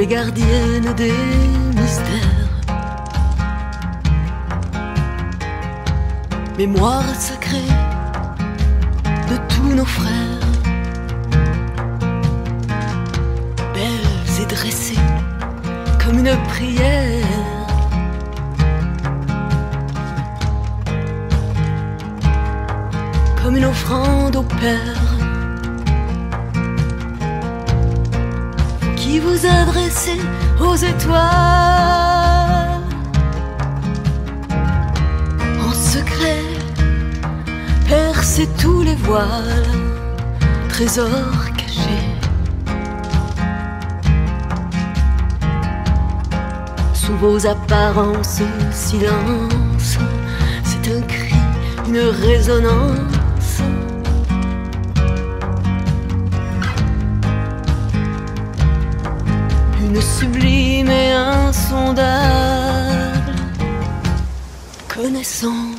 les gardiennes des mystères. Mémoire sacrée de tous nos frères, belles et dressées comme une prière. Comme une offrande au Père, qui vous adressez aux étoiles. En secret, percez tous les voiles, trésors cachés. Sous vos apparences, silence, c'est un cri, une résonance. Une sublime et insondable connaissance.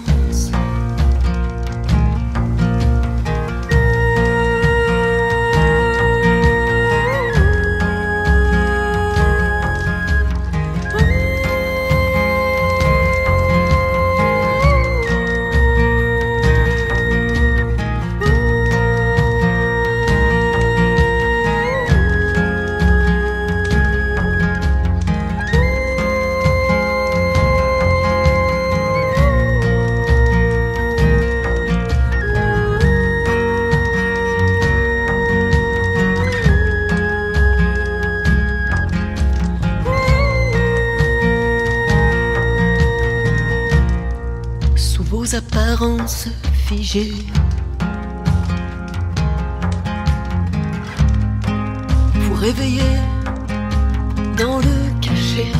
Vos apparences figées, vous réveillez dans le cachet.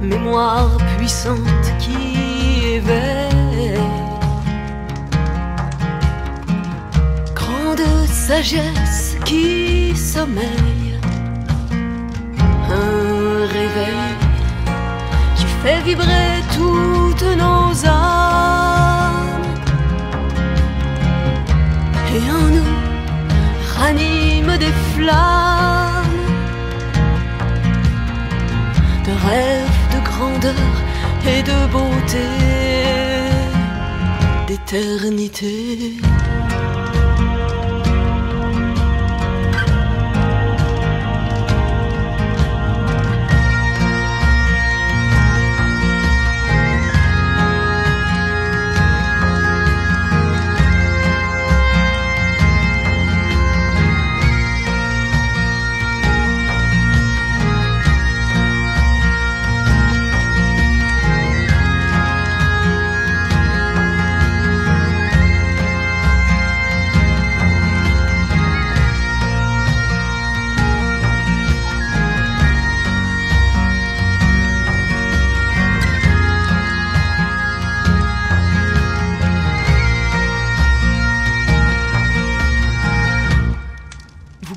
Mémoire puissante qui éveille, grande sagesse qui sommeille. Un réveil fait vibrer toutes nos âmes, et en nous ranime des flammes de rêves, de grandeur et de beauté, d'éternité.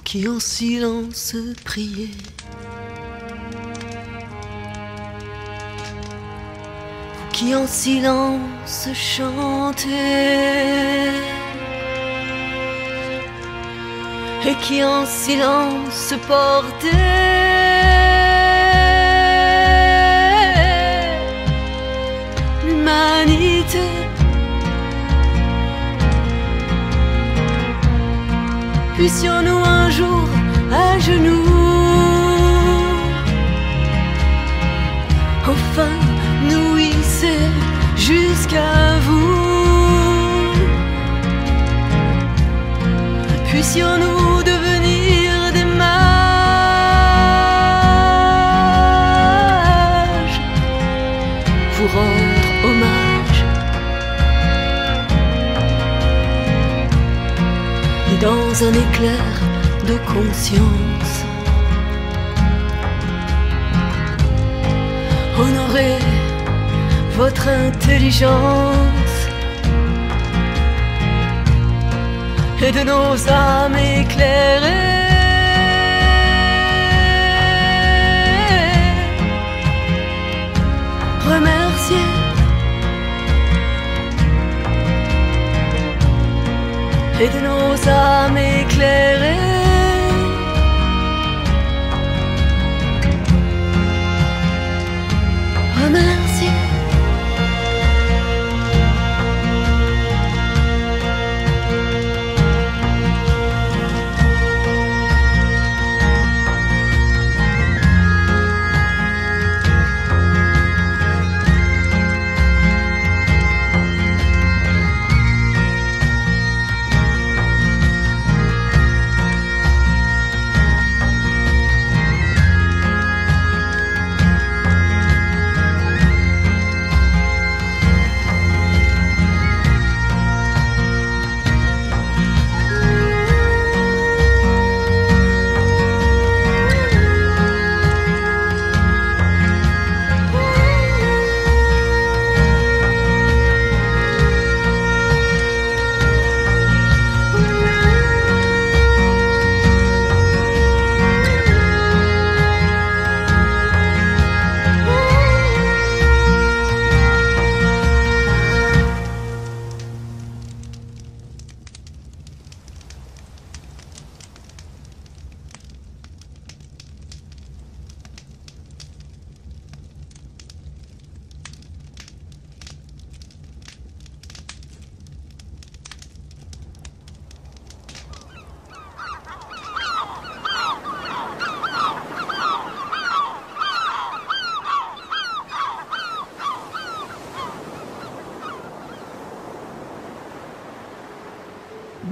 Qui en silence priez, vous qui en silence chantez, et qui en silence portez l'humanité. Puissions-nous un jour à genoux enfin nous hisser jusqu'à vous. Puissions-nous devenir des mages, vous rendre hommage, et dans un éclair de conscience honorer votre intelligence, et de nos âmes éclairées remercier et de nos âmes éclairées merci.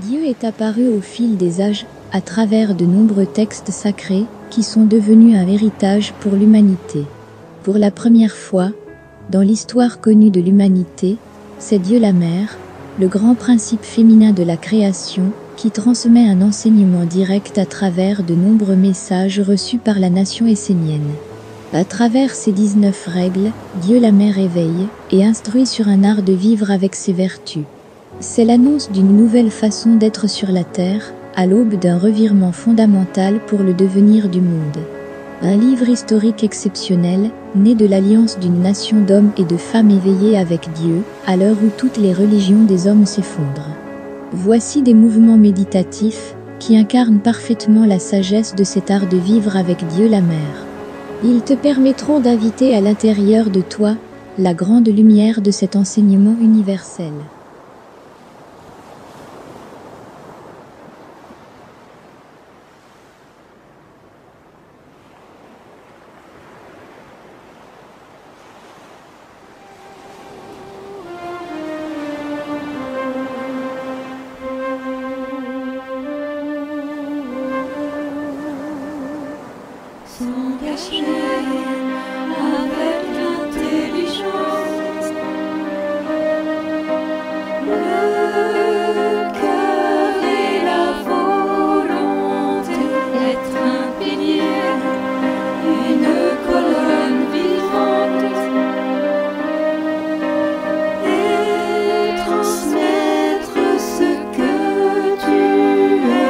Dieu est apparu au fil des âges, à travers de nombreux textes sacrés, qui sont devenus un héritage pour l'humanité. Pour la première fois, dans l'histoire connue de l'humanité, c'est Dieu la Mère, le grand principe féminin de la création, qui transmet un enseignement direct à travers de nombreux messages reçus par la nation essénienne. À travers ces 19 règles, Dieu la Mère éveille et instruit sur un art de vivre avec ses vertus. C'est l'annonce d'une nouvelle façon d'être sur la terre, à l'aube d'un revirement fondamental pour le devenir du monde. Un livre historique exceptionnel, né de l'alliance d'une nation d'hommes et de femmes éveillés avec Dieu, à l'heure où toutes les religions des hommes s'effondrent. Voici des mouvements méditatifs, qui incarnent parfaitement la sagesse de cet art de vivre avec Dieu la Mère. Ils te permettront d'inviter à l'intérieur de toi, la grande lumière de cet enseignement universel. S'engager avec l'intelligence, le cœur et la volonté, être un pilier, une colonne vivante, et transmettre ce que tu es.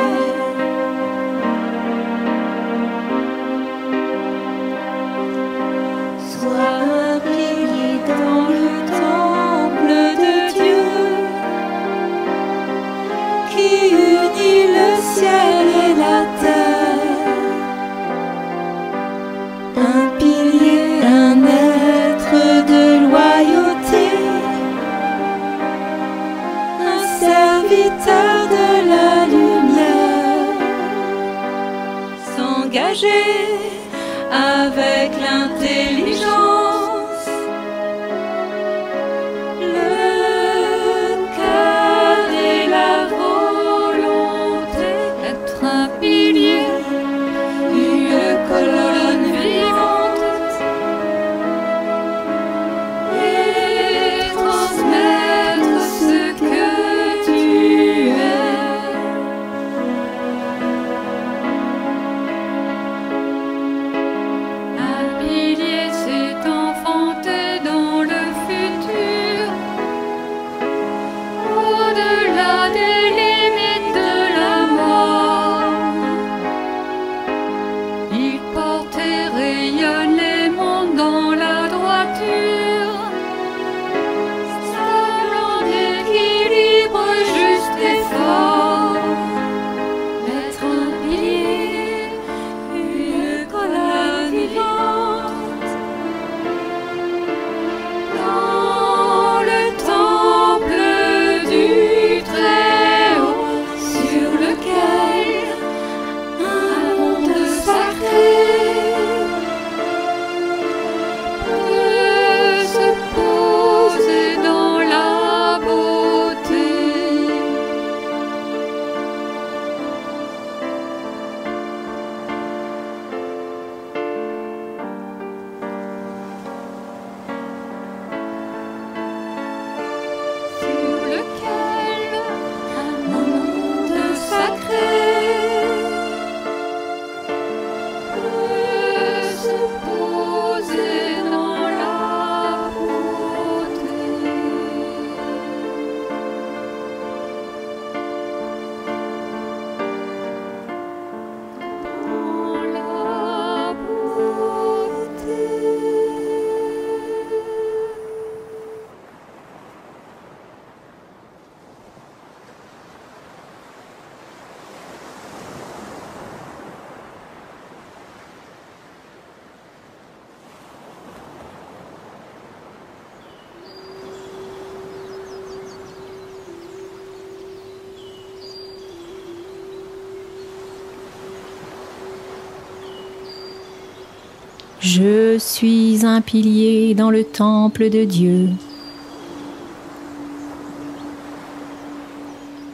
Je suis un pilier dans le temple de Dieu.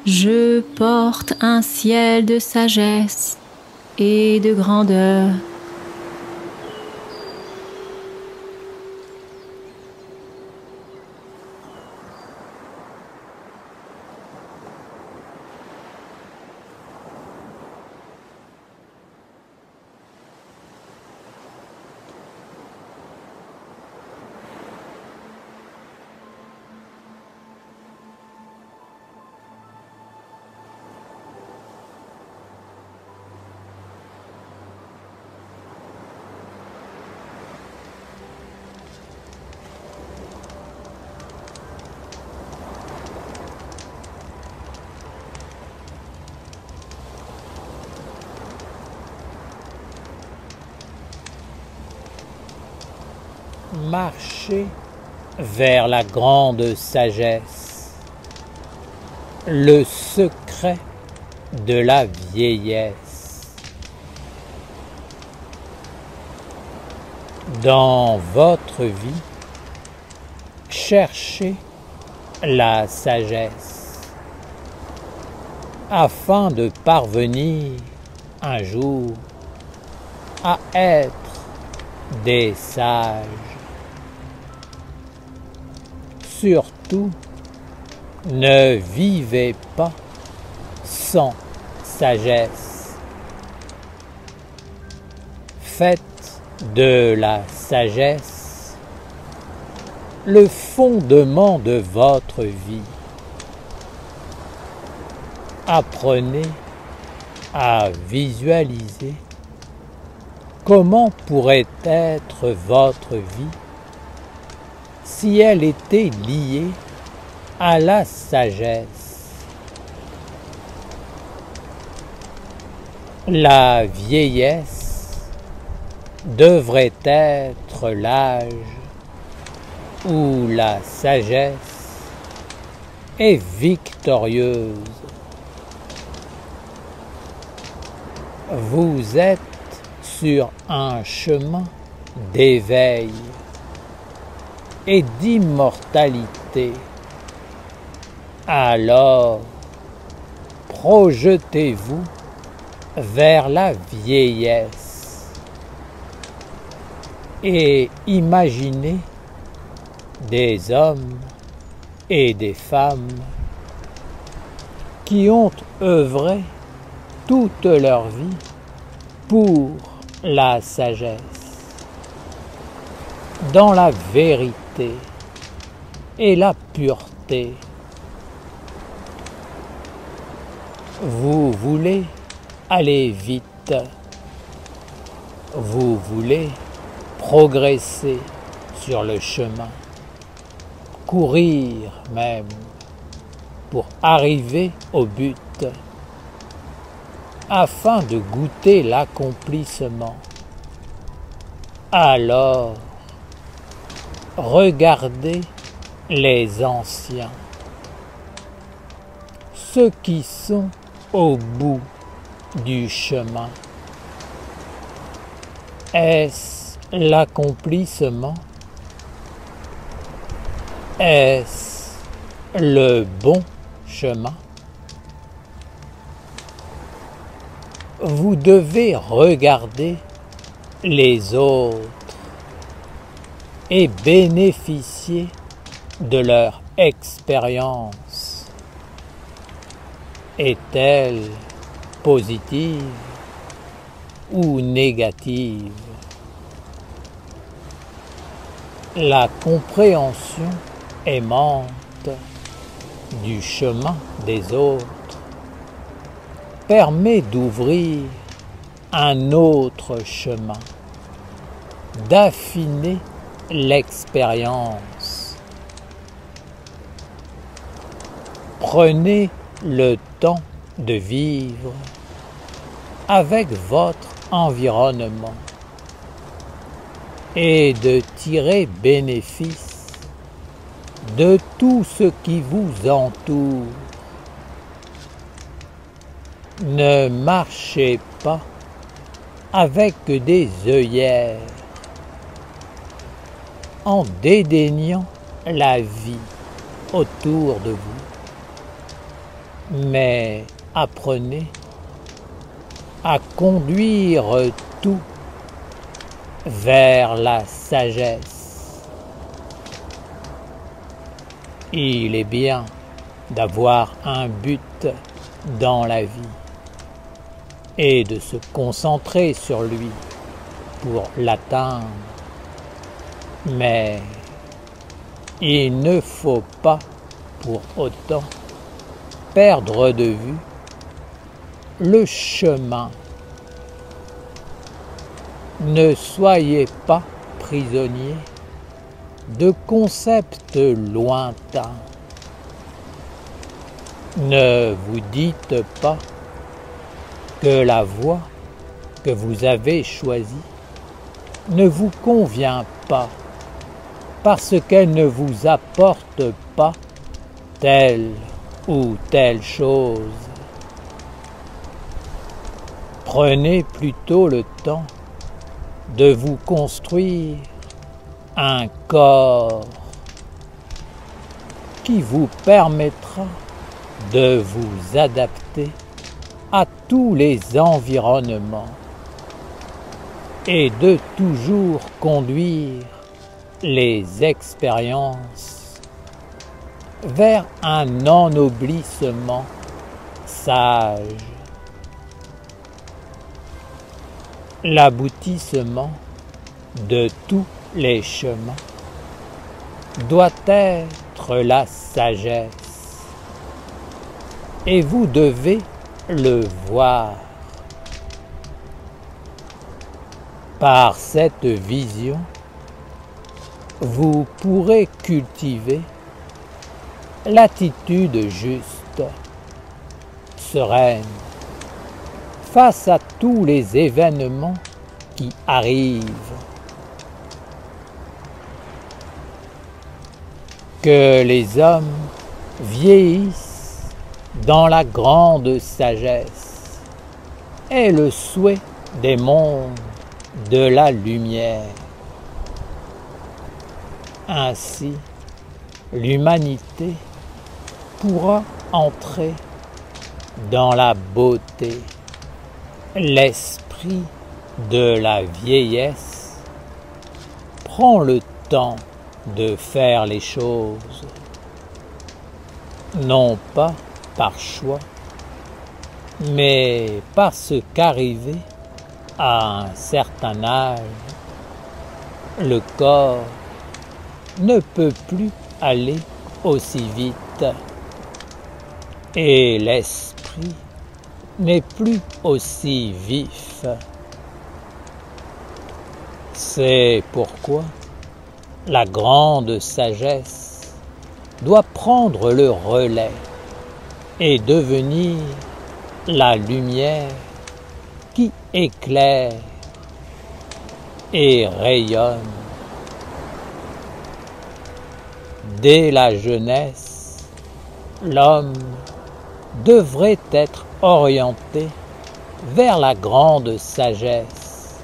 Je porte un ciel de sagesse et de grandeur. Marcher vers la grande sagesse, le secret de la vieillesse. Dans votre vie, cherchez la sagesse afin de parvenir un jour à être des sages. Surtout, ne vivez pas sans sagesse. Faites de la sagesse le fondement de votre vie. Apprenez à visualiser comment pourrait être votre vie si elle était liée à la sagesse. La vieillesse devrait être l'âge où la sagesse est victorieuse. Vous êtes sur un chemin d'éveil et d'immortalité. Alors, projetez-vous vers la vieillesse et imaginez des hommes et des femmes qui ont œuvré toute leur vie pour la sagesse, dans la vérité et la pureté. Vous voulez aller vite, vous voulez progresser sur le chemin, courir même pour arriver au but, afin de goûter l'accomplissement. Alors, regardez les anciens, ceux qui sont au bout du chemin. Est-ce l'accomplissement? Est-ce le bon chemin? Vous devez regarder les autres et bénéficier de leur expérience. Est-elle positive ou négative? La compréhension aimante du chemin des autres permet d'ouvrir un autre chemin, d'affiner l'expérience. Prenez le temps de vivre avec votre environnement et de tirer bénéfice de tout ce qui vous entoure. Ne marchez pas avec des œillères en dédaignant la vie autour de vous. Mais apprenez à conduire tout vers la sagesse. Il est bien d'avoir un but dans la vie et de se concentrer sur lui pour l'atteindre. Mais il ne faut pas pour autant perdre de vue le chemin. Ne soyez pas prisonniers de concepts lointains. Ne vous dites pas que la voie que vous avez choisie ne vous convient pas parce qu'elle ne vous apporte pas telle ou telle chose. Prenez plutôt le temps de vous construire un corps qui vous permettra de vous adapter à tous les environnements et de toujours conduire les expériences vers un ennoblissement sage. L'aboutissement de tous les chemins doit être la sagesse, et vous devez le voir. Par cette vision, vous pourrez cultiver l'attitude juste, sereine, face à tous les événements qui arrivent. Que les hommes vieillissent dans la grande sagesse est le souhait des mondes de la lumière. Ainsi, l'humanité pourra entrer dans la beauté. L'esprit de la vieillesse prend le temps de faire les choses, non pas par choix, mais parce qu'arrivé à un certain âge, le corps ne peut plus aller aussi vite et l'esprit n'est plus aussi vif. C'est pourquoi la grande sagesse doit prendre le relais et devenir la lumière qui éclaire et rayonne. Dès la jeunesse, l'homme devrait être orienté vers la grande sagesse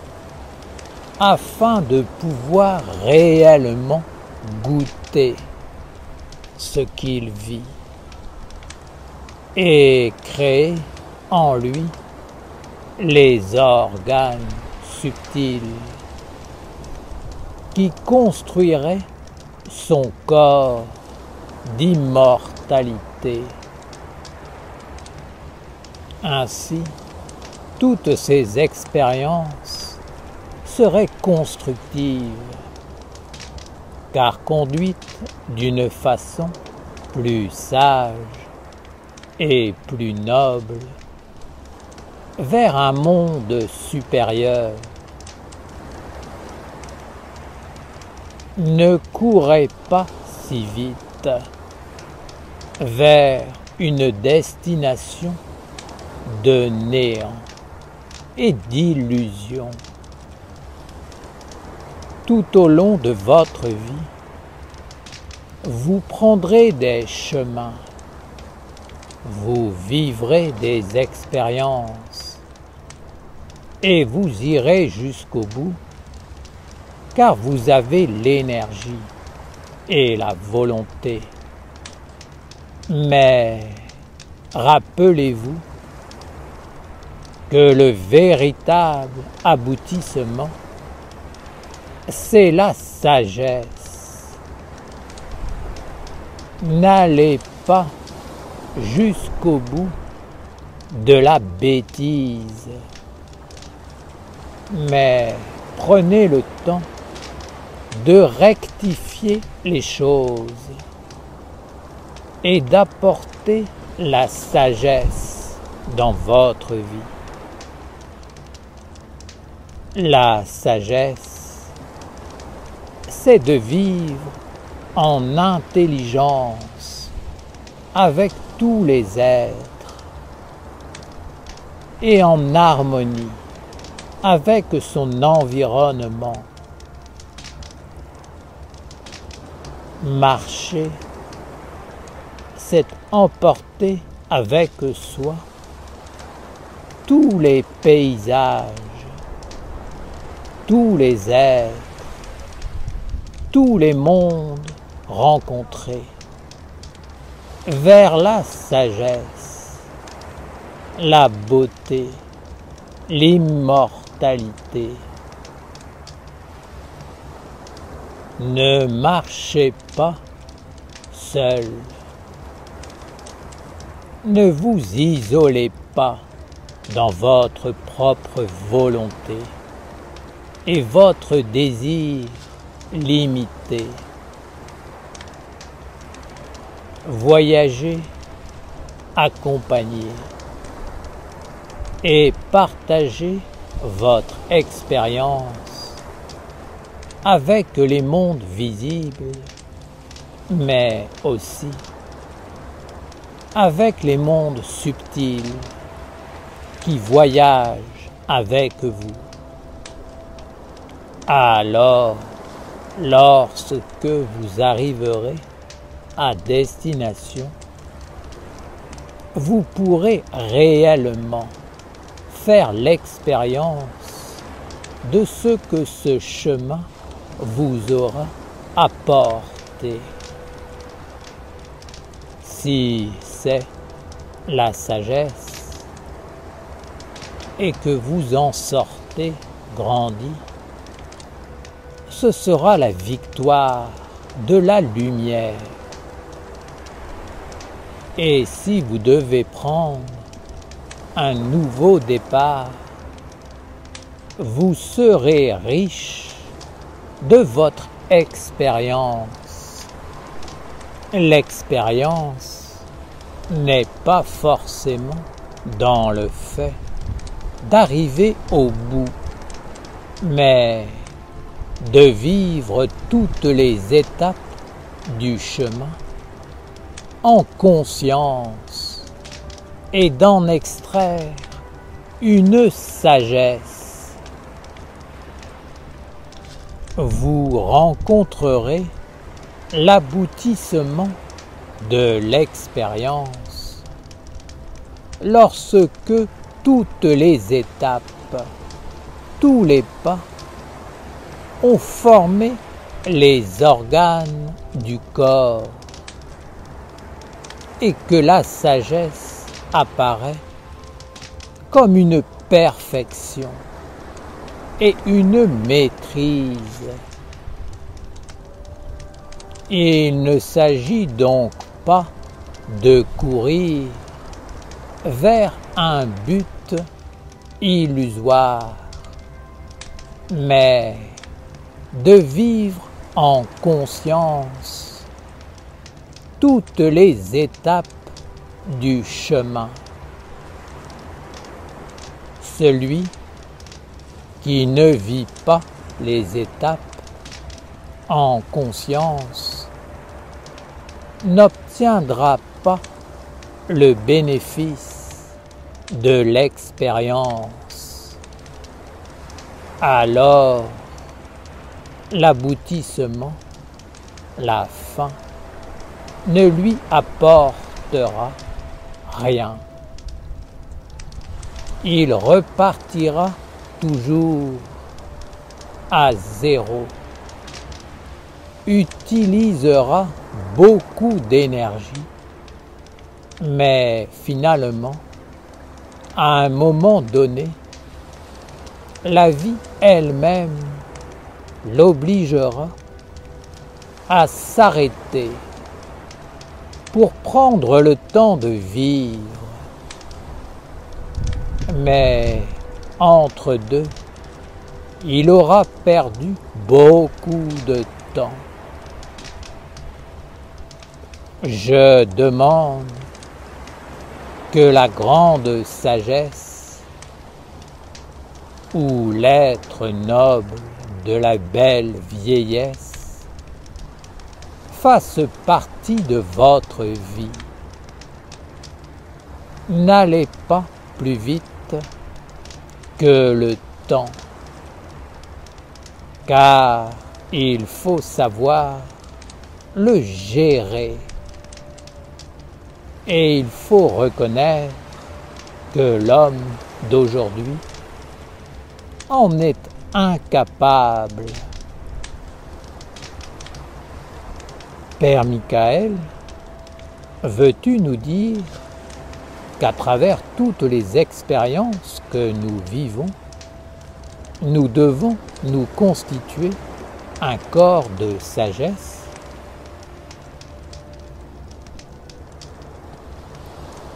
afin de pouvoir réellement goûter ce qu'il vit et créer en lui les organes subtils qui construiraient son corps d'immortalité. Ainsi, toutes ces expériences seraient constructives, car conduites d'une façon plus sage et plus noble vers un monde supérieur. Ne courez pas si vite vers une destination de néant et d'illusion. Tout au long de votre vie, vous prendrez des chemins, vous vivrez des expériences et vous irez jusqu'au bout car vous avez l'énergie et la volonté. Mais rappelez-vous que le véritable aboutissement, c'est la sagesse. N'allez pas jusqu'au bout de la bêtise, mais prenez le temps de rectifier les choses et d'apporter la sagesse dans votre vie. La sagesse, c'est de vivre en intelligence avec tous les êtres et en harmonie avec son environnement. Marcher, c'est emporter avec soi tous les paysages, tous les êtres, tous les mondes rencontrés, vers la sagesse, la beauté, l'immortalité. Ne marchez pas seul. Ne vous isolez pas dans votre propre volonté et votre désir limité. Voyagez accompagné et partagez votre expérience avec les mondes visibles, mais aussi avec les mondes subtils qui voyagent avec vous. Alors, lorsque vous arriverez à destination, vous pourrez réellement faire l'expérience de ce que ce chemin vous aura apporté. Si c'est la sagesse et que vous en sortez grandi, ce sera la victoire de la lumière. Et si vous devez prendre un nouveau départ, vous serez riche de votre expérience. L'expérience n'est pas forcément dans le fait d'arriver au bout, mais de vivre toutes les étapes du chemin en conscience et d'en extraire une sagesse. Vous rencontrerez l'aboutissement de l'expérience lorsque toutes les étapes, tous les pas ont formé les organes du corps et que la sagesse apparaît comme une perfection et une maîtrise. Il ne s'agit donc pas de courir vers un but illusoire, mais de vivre en conscience toutes les étapes du chemin. Celui qui ne vit pas les étapes en conscience n'obtiendra pas le bénéfice de l'expérience. Alors, l'aboutissement, la fin, ne lui apportera rien. Il repartira toujours à zéro. utilisera beaucoup d'énergie, mais finalement, à un moment donné, la vie elle-même l'obligera à s'arrêter pour prendre le temps de vivre. Mais entre deux, il aura perdu beaucoup de temps. Je demande que la grande sagesse ou l'être noble de la belle vieillesse fasse partie de votre vie. N'allez pas plus vite que le temps, car il faut savoir le gérer et il faut reconnaître que l'homme d'aujourd'hui en est incapable. Père Michael, veux-tu nous dire qu'à travers toutes les expériences que nous vivons, nous devons nous constituer un corps de sagesse?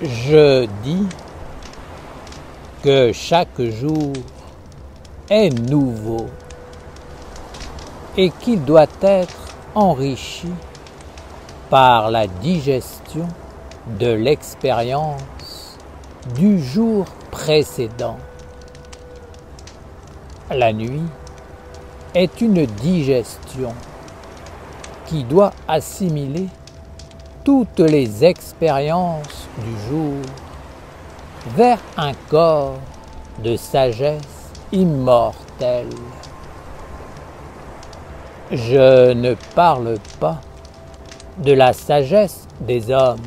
Je dis que chaque jour est nouveau et qu'il doit être enrichi par la digestion de l'expérience du jour précédent. La nuit est une digestion qui doit assimiler toutes les expériences du jour vers un corps de sagesse immortelle. Je ne parle pas de la sagesse des hommes,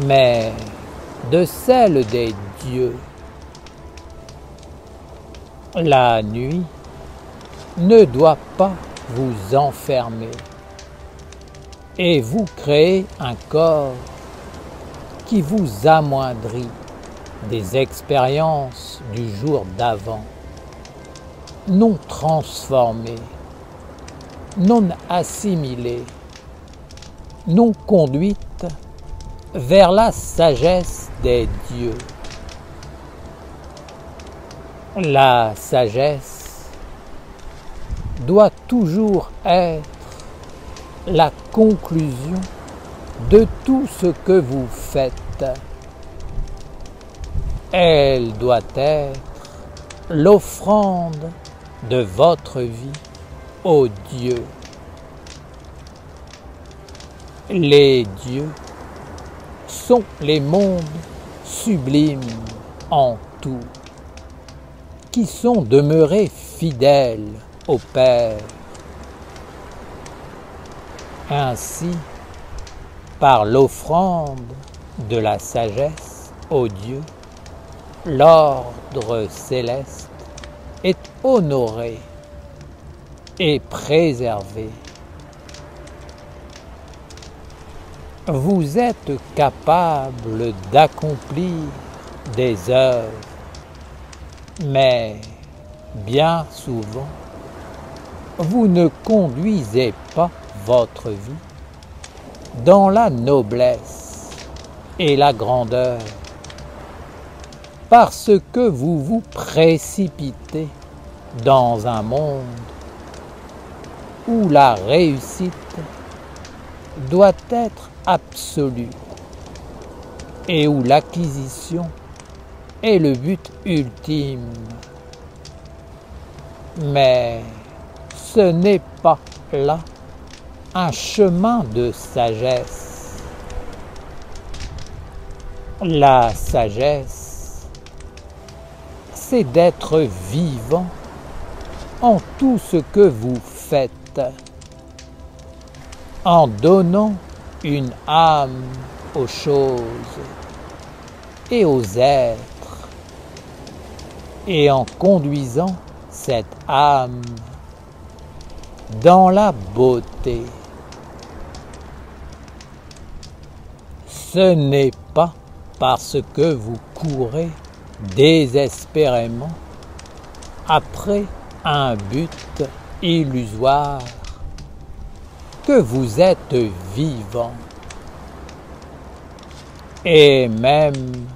mais de celle des dieux. La nuit ne doit pas vous enfermer et vous créer un corps qui vous amoindrit des expériences du jour d'avant, non transformées, non assimilées, non conduites vers la sagesse des dieux. La sagesse doit toujours être la conclusion de tout ce que vous faites. Elle doit être l'offrande de votre vie aux dieux. Les dieux sont les mondes sublimes en tout, qui sont demeurés fidèles au Père. Ainsi, par l'offrande de la sagesse aux dieux, l'ordre céleste est honoré et préservé. Vous êtes capable d'accomplir des œuvres, mais bien souvent, vous ne conduisez pas votre vie dans la noblesse et la grandeur, parce que vous vous précipitez dans un monde où la réussite doit être absolue et où l'acquisition est le but ultime. Mais ce n'est pas là un chemin de sagesse. La sagesse, c'est d'être vivant en tout ce que vous faites, en donnant une âme aux choses et aux êtres, et en conduisant cette âme dans la beauté. Ce n'est pas parce que vous courez désespérément après un but illusoire que vous êtes vivant. Et même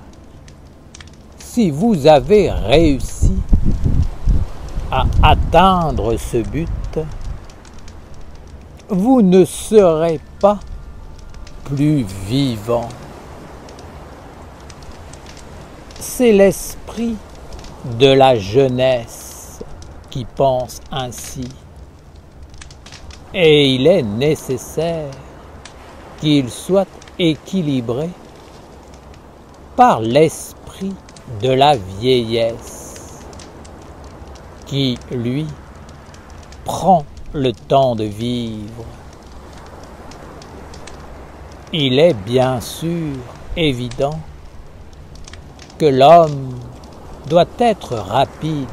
si vous avez réussi à atteindre ce but, vous ne serez pas plus vivant. C'est l'esprit de la jeunesse qui pense ainsi. Et il est nécessaire qu'il soit équilibré par l'esprit de la vieillesse, qui, lui, prend le temps de vivre. Il est bien sûr évident que l'homme doit être rapide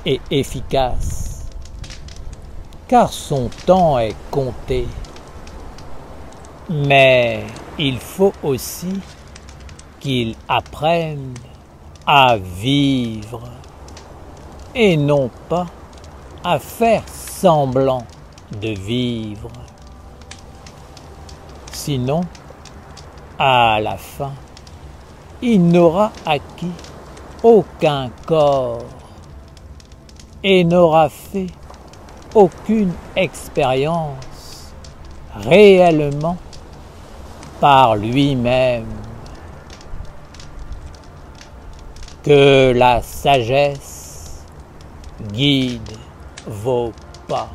et efficace, car son temps est compté. Mais il faut aussi qu'il apprenne à vivre et non pas à faire semblant de vivre. Sinon, à la fin, il n'aura acquis aucun corps et n'aura fait aucune expérience réellement par lui-même. Que la sagesse guide vos pas.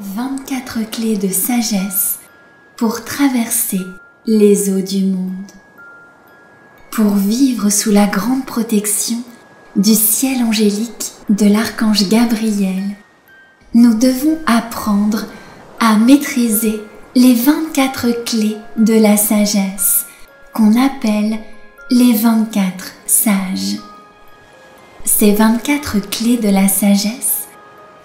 24 clés de sagesse pour traverser les eaux du monde. Pour vivre sous la grande protection du ciel angélique de l'archange Gabriel, nous devons apprendre à maîtriser les 24 clés de la sagesse qu'on appelle les 24 sages. Ces 24 clés de la sagesse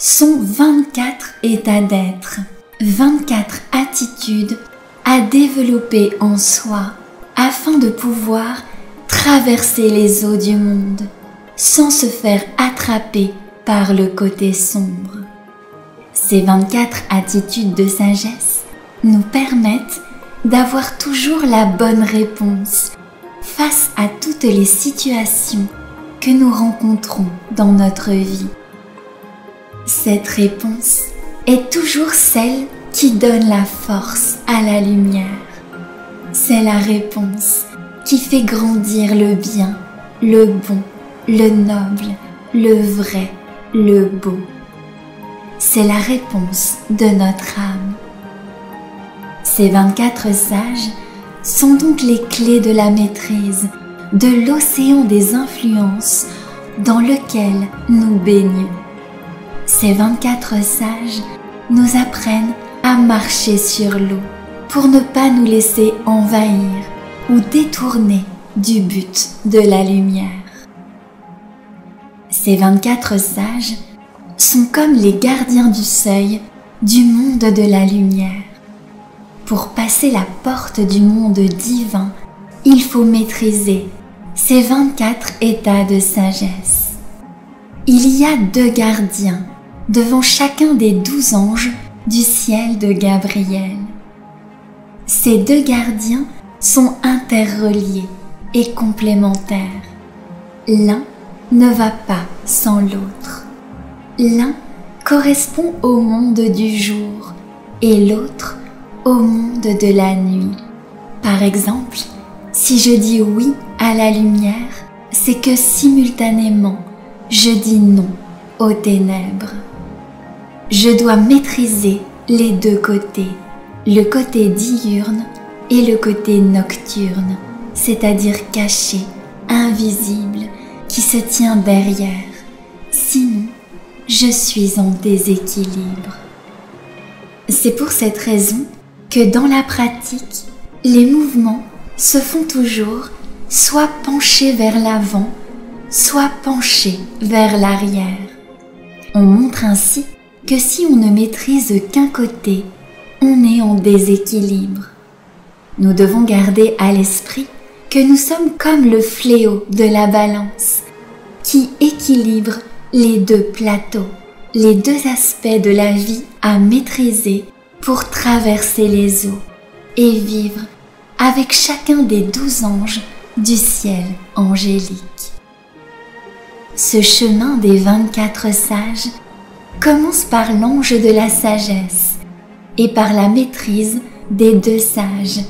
sont 24 états d'être, 24 attitudes à développer en soi afin de pouvoir traverser les eaux du monde sans se faire attraper par le côté sombre. Ces 24 attitudes de sagesse nous permettent d'avoir toujours la bonne réponse face à toutes les situations que nous rencontrons dans notre vie. Cette réponse est toujours celle qui donne la force à la lumière. C'est la réponse qui fait grandir le bien, le bon, le noble, le vrai, le beau. C'est la réponse de notre âme. Ces 24 sages sont donc les clés de la maîtrise de l'océan des influences dans lequel nous baignons. Ces 24 sages nous apprennent à marcher sur l'eau pour ne pas nous laisser envahir ou détourner du but de la lumière. Ces 24 sages sont comme les gardiens du seuil du monde de la lumière. Pour passer la porte du monde divin, il faut maîtriser ces 24 états de sagesse. Il y a 2 gardiens devant chacun des 12 anges du ciel de Gabriel. Ces 2 gardiens sont interreliés et complémentaires. L'un ne va pas sans l'autre. L'un correspond au monde du jour et l'autre au monde de la nuit. Par exemple, si je dis oui à la lumière, c'est que simultanément, je dis non aux ténèbres. Je dois maîtriser les 2 côtés, le côté diurne et le côté nocturne, c'est-à-dire caché, invisible, qui se tient derrière. Sinon, je suis en déséquilibre. C'est pour cette raison que dans la pratique, les mouvements se font toujours soit penchés vers l'avant, soit penchés vers l'arrière. On montre ainsi que si on ne maîtrise qu'un côté, on est en déséquilibre. Nous devons garder à l'esprit que nous sommes comme le fléau de la balance, qui équilibre les 2 plateaux, les 2 aspects de la vie à maîtriser pour traverser les eaux et vivre avec chacun des 12 anges du ciel angélique. Ce chemin des 24 sages commence par l'ange de la sagesse et par la maîtrise des 2 sages,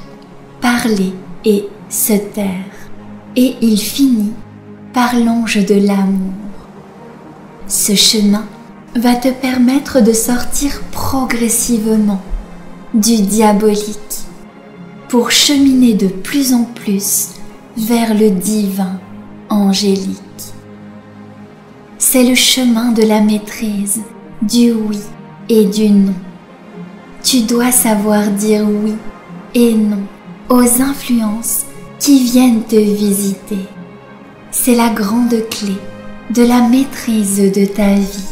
parler et se taire, et il finit par l'ange de l'amour. Ce chemin va te permettre de sortir progressivement du diabolique pour cheminer de plus en plus vers le divin angélique. C'est le chemin de la maîtrise, du oui et du non. Tu dois savoir dire oui et non aux influences qui viennent te visiter. C'est la grande clé de la maîtrise de ta vie.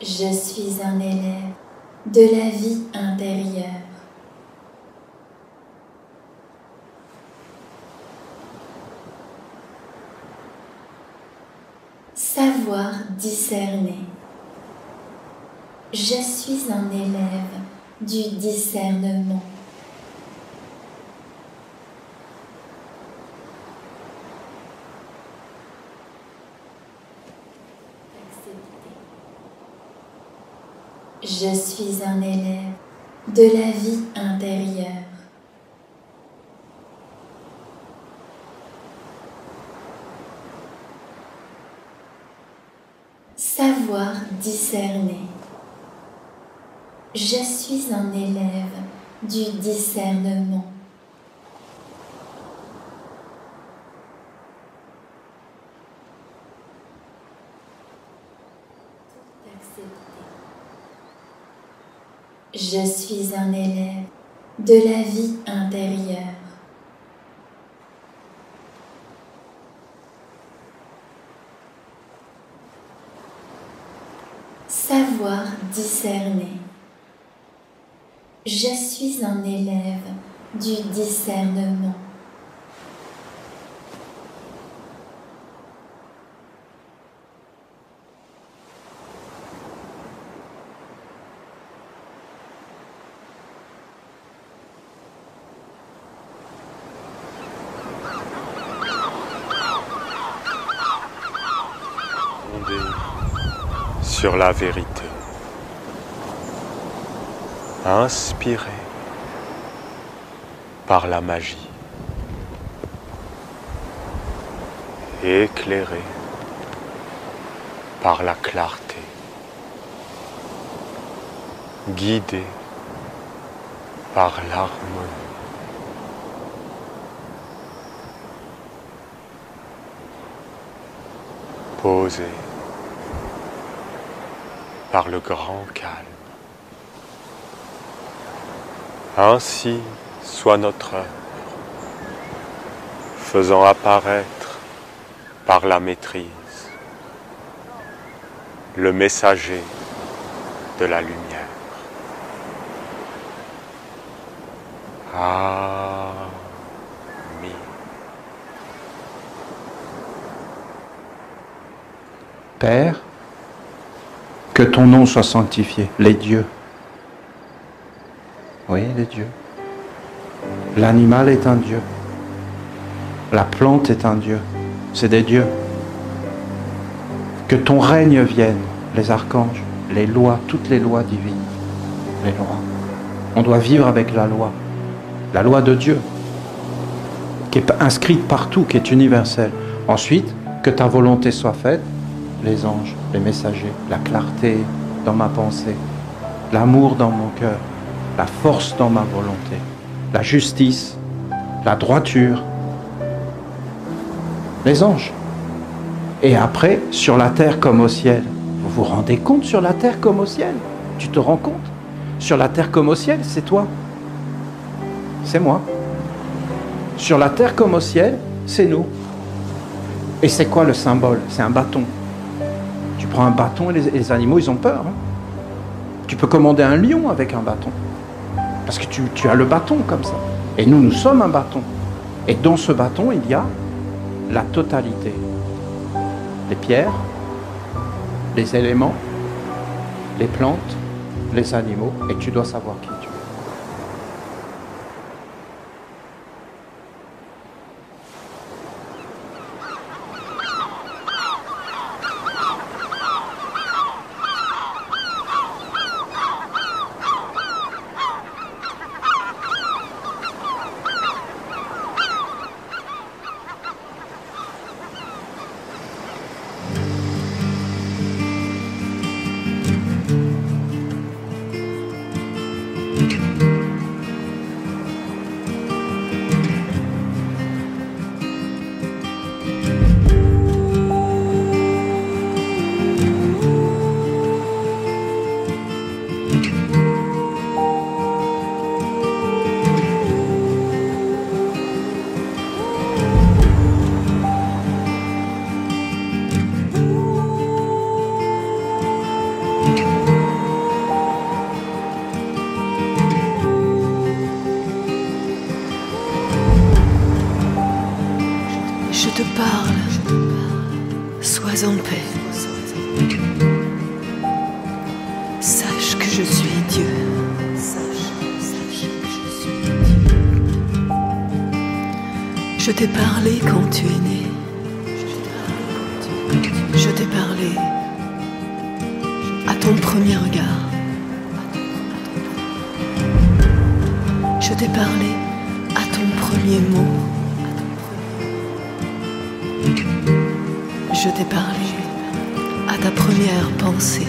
Je suis un élève de la vie intérieure. Savoir discerner. Je suis un élève du discernement. Je suis un élève de la vie intérieure. Savoir discerner. Je suis un élève du discernement. Je suis un élève de la vie intérieure. Savoir discerner. Je suis un élève du discernement. Sur la vérité, inspiré par la magie, éclairé par la clarté, guidé par l'harmonie. Posé par le grand calme. Ainsi soit notre œuvre, faisant apparaître par la maîtrise le messager de la lumière. Amen. Père, que ton nom soit sanctifié, les dieux. Oui, les dieux. L'animal est un dieu. La plante est un dieu. C'est des dieux. Que ton règne vienne, les archanges, les lois, toutes les lois divines. Les lois. On doit vivre avec la loi de Dieu, qui est inscrite partout, qui est universelle. Ensuite, que ta volonté soit faite, les anges, les messagers, la clarté dans ma pensée, l'amour dans mon cœur, la force dans ma volonté, la justice, la droiture, les anges. Et après, sur la terre comme au ciel. Vous vous rendez compte, sur la terre comme au ciel? Tu te rends compte? Sur la terre comme au ciel, c'est toi. C'est moi. Sur la terre comme au ciel, c'est nous. Et c'est quoi le symbole? C'est un bâton. Tu prends un bâton et les animaux, ils ont peur. Hein. Tu peux commander un lion avec un bâton. Parce que tu as le bâton comme ça. Et nous, nous sommes un bâton. Et dans ce bâton, il y a la totalité. Les pierres, les éléments, les plantes, les animaux. Et tu dois savoir qui tu es. Je te parle, sois en paix. Sache que je suis Dieu. Je t'ai parlé quand tu es né. Je t'ai parlé à ton premier regard. Je t'ai parlé à ton premier mot. Je t'ai parlé à ta première pensée.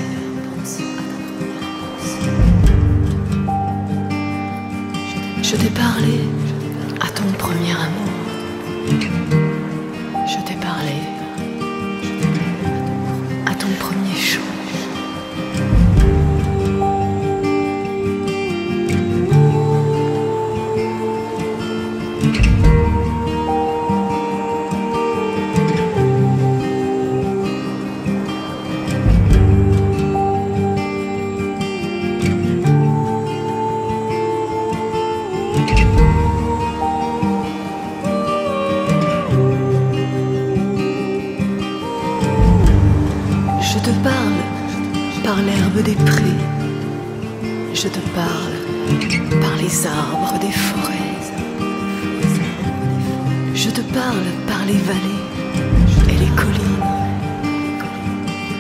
Je t'ai parlé à ton premier amour. Je t'ai parlé à ton premier chant. Je te parle par l'herbe des prés. Je te parle par les arbres des forêts. Je te parle par les vallées et les collines.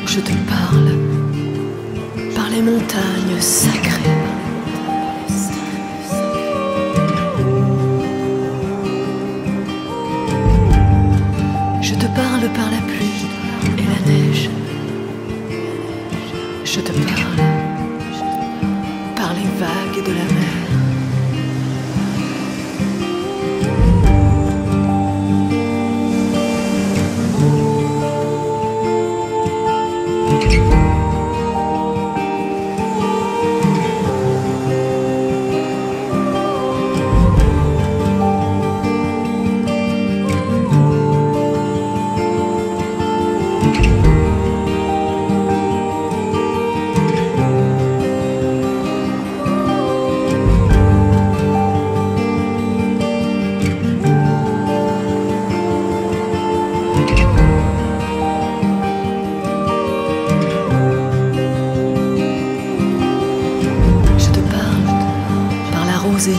Je te parle par les montagnes sacrées. Je te parle par la pluie et la neige. Je te parle par les vagues de la mer.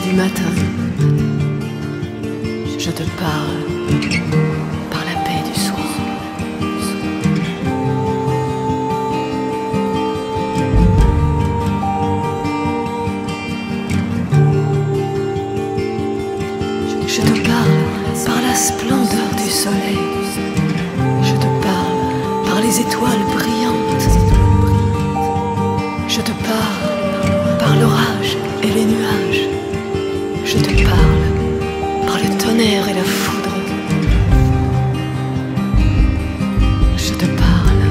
Du matin, je te parle par la paix du soir. Je te parle par la splendeur du soleil. Je te parle par les étoiles brillantes. Je te parle par l'orage et les nuages. Je te parle par le tonnerre et la foudre. Je te parle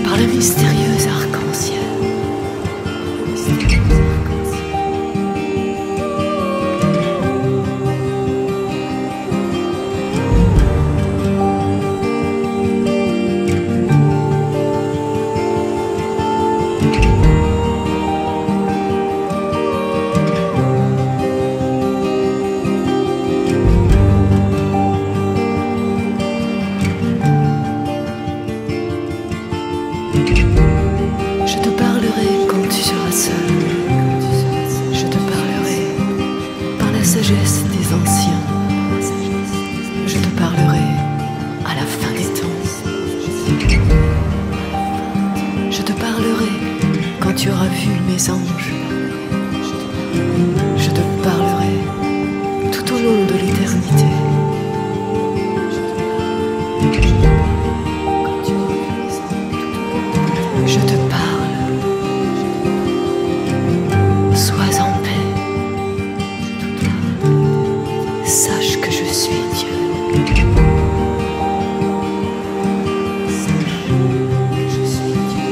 par le mystérieux arc-en-ciel. Je te parlerai quand tu seras seul. Je te parlerai par la sagesse des anciens. Je te parlerai à la fin des temps. Je te parlerai quand tu auras vu mes anges. Je te parlerai tout au long de l'éternité. Je te parle, sois en paix, sache que je suis Dieu. Sache que je suis Dieu.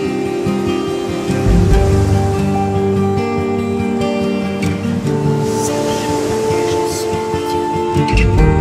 Sache que je suis Dieu.